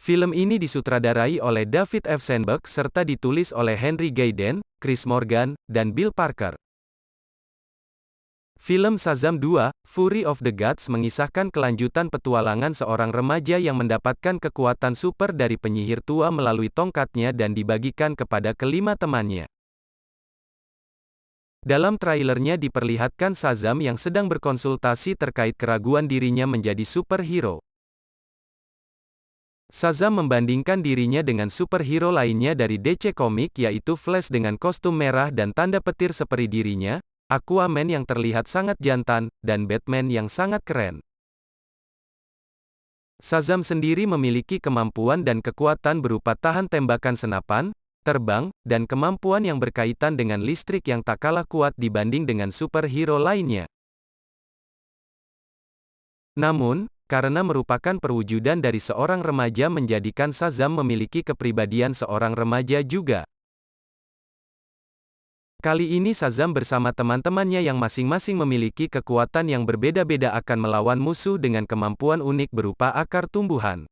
Film ini disutradarai oleh David F. Sandberg serta ditulis oleh Henry Gayden, Chris Morgan, dan Bill Parker. Film Shazam 2: Fury of the Gods mengisahkan kelanjutan petualangan seorang remaja yang mendapatkan kekuatan super dari penyihir tua melalui tongkatnya dan dibagikan kepada kelima temannya. Dalam trailernya diperlihatkan Shazam yang sedang berkonsultasi terkait keraguan dirinya menjadi superhero. Shazam membandingkan dirinya dengan superhero lainnya dari DC Comics yaitu Flash dengan kostum merah dan tanda petir seperti dirinya, Aquaman yang terlihat sangat jantan, dan Batman yang sangat keren. Shazam sendiri memiliki kemampuan dan kekuatan berupa tahan tembakan senapan, terbang, dan kemampuan yang berkaitan dengan listrik yang tak kalah kuat dibanding dengan superhero lainnya. Namun, karena merupakan perwujudan dari seorang remaja menjadikan Shazam memiliki kepribadian seorang remaja juga. Kali ini Shazam bersama teman-temannya yang masing-masing memiliki kekuatan yang berbeda-beda akan melawan musuh dengan kemampuan unik berupa akar tumbuhan.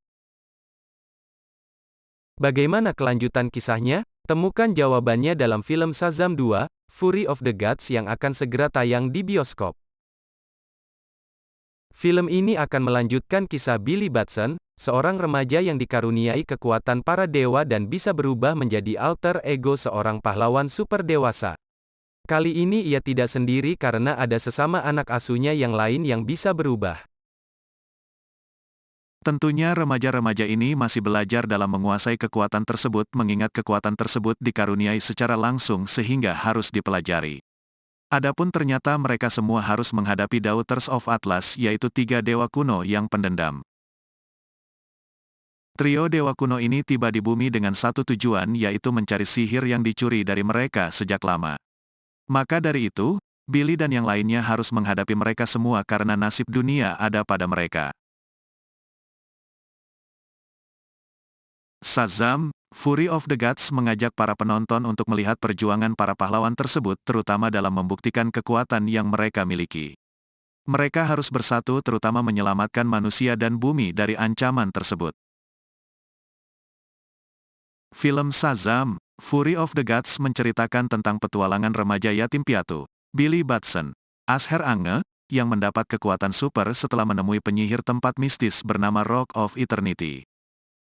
Bagaimana kelanjutan kisahnya? Temukan jawabannya dalam film Shazam 2: Fury of the Gods yang akan segera tayang di bioskop. Film ini akan melanjutkan kisah Billy Batson, seorang remaja yang dikaruniai kekuatan para dewa dan bisa berubah menjadi alter ego seorang pahlawan super dewasa. Kali ini ia tidak sendiri karena ada sesama anak asuhnya yang lain yang bisa berubah. Tentunya remaja-remaja ini masih belajar dalam menguasai kekuatan tersebut mengingat kekuatan tersebut dikaruniai secara langsung sehingga harus dipelajari. Adapun ternyata mereka semua harus menghadapi Daughters of Atlas yaitu 3 dewa kuno yang pendendam. Trio dewa kuno ini tiba di bumi dengan satu tujuan yaitu mencari sihir yang dicuri dari mereka sejak lama. Maka dari itu, Billy dan yang lainnya harus menghadapi mereka semua karena nasib dunia ada pada mereka. Shazam: Fury of the Gods mengajak para penonton untuk melihat perjuangan para pahlawan tersebut terutama dalam membuktikan kekuatan yang mereka miliki. Mereka harus bersatu terutama menyelamatkan manusia dan bumi dari ancaman tersebut. Film Shazam: Fury of the Gods menceritakan tentang petualangan remaja yatim piatu, Billy Batson, Asher Angel, yang mendapat kekuatan super setelah menemui penyihir tempat mistis bernama Rock of Eternity.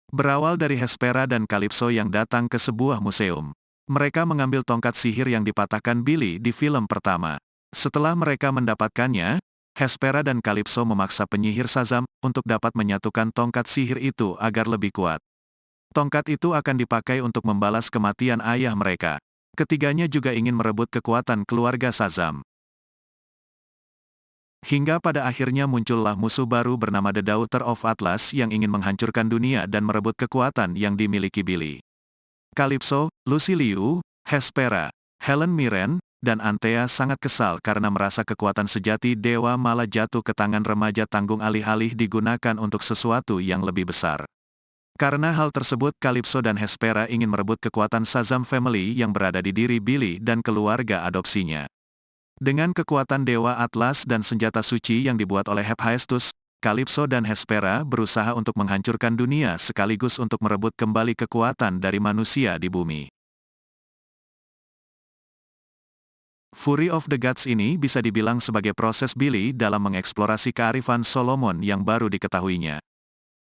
Berawal dari Hespera dan Calypso yang datang ke sebuah museum. Mereka mengambil tongkat sihir yang dipatahkan Billy di film pertama. Setelah mereka mendapatkannya, Hespera dan Calypso memaksa penyihir Shazam untuk dapat menyatukan tongkat sihir itu agar lebih kuat. Tongkat itu akan dipakai untuk membalas kematian ayah mereka. Ketiganya juga ingin merebut kekuatan keluarga Shazam. Hingga pada akhirnya muncullah musuh baru bernama The Daughter of Atlas yang ingin menghancurkan dunia dan merebut kekuatan yang dimiliki Billy. Calypso, Lucy Liu, Hespera, Helen Mirren, dan Antea sangat kesal karena merasa kekuatan sejati dewa malah jatuh ke tangan remaja tanggung alih-alih digunakan untuk sesuatu yang lebih besar. Karena hal tersebut Calypso dan Hespera ingin merebut kekuatan Shazam Family yang berada di diri Billy dan keluarga adopsinya. Dengan kekuatan Dewa Atlas dan senjata suci yang dibuat oleh Hephaestus, Calypso dan Hespera berusaha untuk menghancurkan dunia sekaligus untuk merebut kembali kekuatan dari manusia di bumi. Fury of the Gods ini bisa dibilang sebagai proses Billy dalam mengeksplorasi kearifan Solomon yang baru diketahuinya.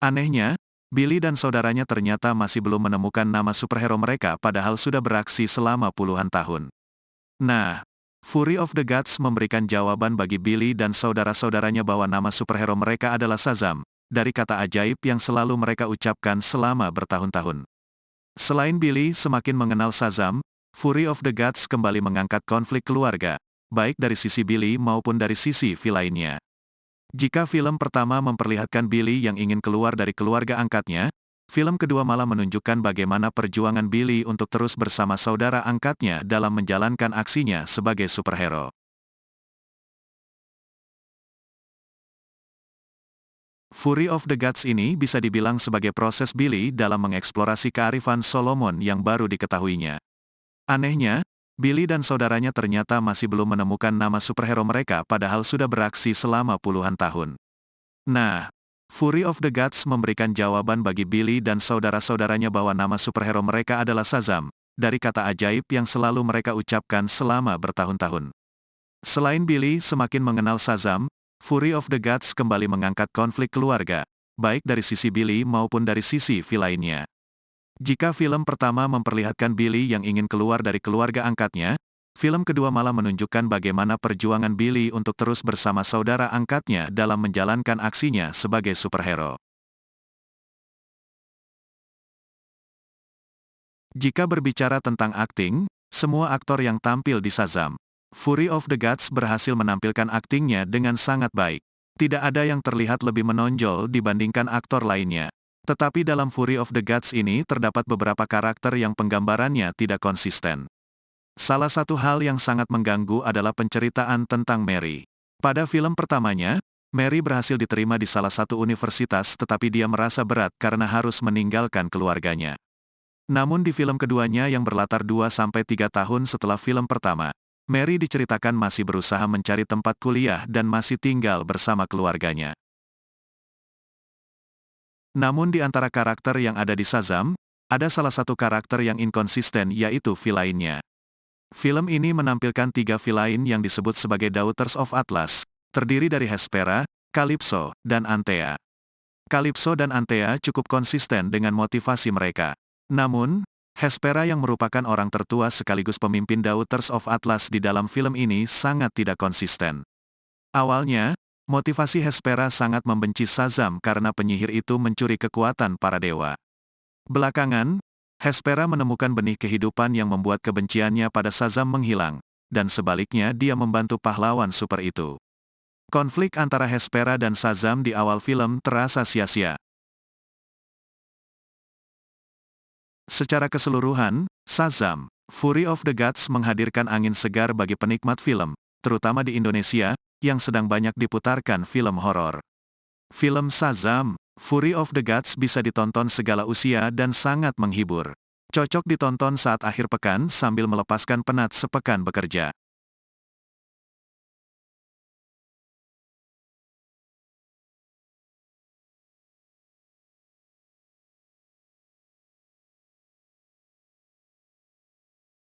Anehnya, Billy dan saudaranya ternyata masih belum menemukan nama superhero mereka padahal sudah beraksi selama puluhan tahun. Nah, Fury of the Gods memberikan jawaban bagi Billy dan saudara-saudaranya bahwa nama superhero mereka adalah Shazam, dari kata ajaib yang selalu mereka ucapkan selama bertahun-tahun. Selain Billy semakin mengenal Shazam, Fury of the Gods kembali mengangkat konflik keluarga, baik dari sisi Billy maupun dari sisi V lainnya. Jika film pertama memperlihatkan Billy yang ingin keluar dari keluarga angkatnya, film kedua malah menunjukkan bagaimana perjuangan Billy untuk terus bersama saudara angkatnya dalam menjalankan aksinya sebagai superhero. Fury of the Gods ini bisa dibilang sebagai proses Billy dalam mengeksplorasi kearifan Solomon yang baru diketahuinya. Anehnya, Billy dan saudaranya ternyata masih belum menemukan nama superhero mereka padahal sudah beraksi selama puluhan tahun. Nah, Fury of the Gods memberikan jawaban bagi Billy dan saudara-saudaranya bahwa nama superhero mereka adalah Shazam, dari kata ajaib yang selalu mereka ucapkan selama bertahun-tahun. Selain Billy semakin mengenal Shazam, Fury of the Gods kembali mengangkat konflik keluarga, baik dari sisi Billy maupun dari sisi V lainnya. Jika film pertama memperlihatkan Billy yang ingin keluar dari keluarga angkatnya, film kedua malah menunjukkan bagaimana perjuangan Billy untuk terus bersama saudara angkatnya dalam menjalankan aksinya sebagai superhero. Jika berbicara tentang akting, semua aktor yang tampil di Shazam, Fury of the Gods berhasil menampilkan aktingnya dengan sangat baik. Tidak ada yang terlihat lebih menonjol dibandingkan aktor lainnya. Tetapi dalam Fury of the Gods ini terdapat beberapa karakter yang penggambarannya tidak konsisten. Salah satu hal yang sangat mengganggu adalah penceritaan tentang Mary. Pada film pertamanya, Mary berhasil diterima di salah satu universitas tetapi dia merasa berat karena harus meninggalkan keluarganya. Namun di film keduanya yang berlatar 2-3 tahun setelah film pertama, Mary diceritakan masih berusaha mencari tempat kuliah dan masih tinggal bersama keluarganya. Namun di antara karakter yang ada di Shazam, ada salah satu karakter yang inkonsisten yaitu V lainnya. Film ini menampilkan 3 V lain yang disebut sebagai Daughters of Atlas, terdiri dari Hespera, Calypso, dan Antea. Calypso dan Antea cukup konsisten dengan motivasi mereka. Namun, Hespera yang merupakan orang tertua sekaligus pemimpin Daughters of Atlas di dalam film ini sangat tidak konsisten. Awalnya, motivasi Hespera sangat membenci Shazam karena penyihir itu mencuri kekuatan para dewa. Belakangan, Hespera menemukan benih kehidupan yang membuat kebenciannya pada Shazam menghilang, dan sebaliknya dia membantu pahlawan super itu. Konflik antara Hespera dan Shazam di awal film terasa sia-sia. Secara keseluruhan, Shazam, Fury of the Gods menghadirkan angin segar bagi penikmat film, terutama di Indonesia, yang sedang banyak diputarkan film horor. Film Shazam, Fury of the Gods bisa ditonton segala usia dan sangat menghibur. Cocok ditonton saat akhir pekan sambil melepaskan penat sepekan bekerja.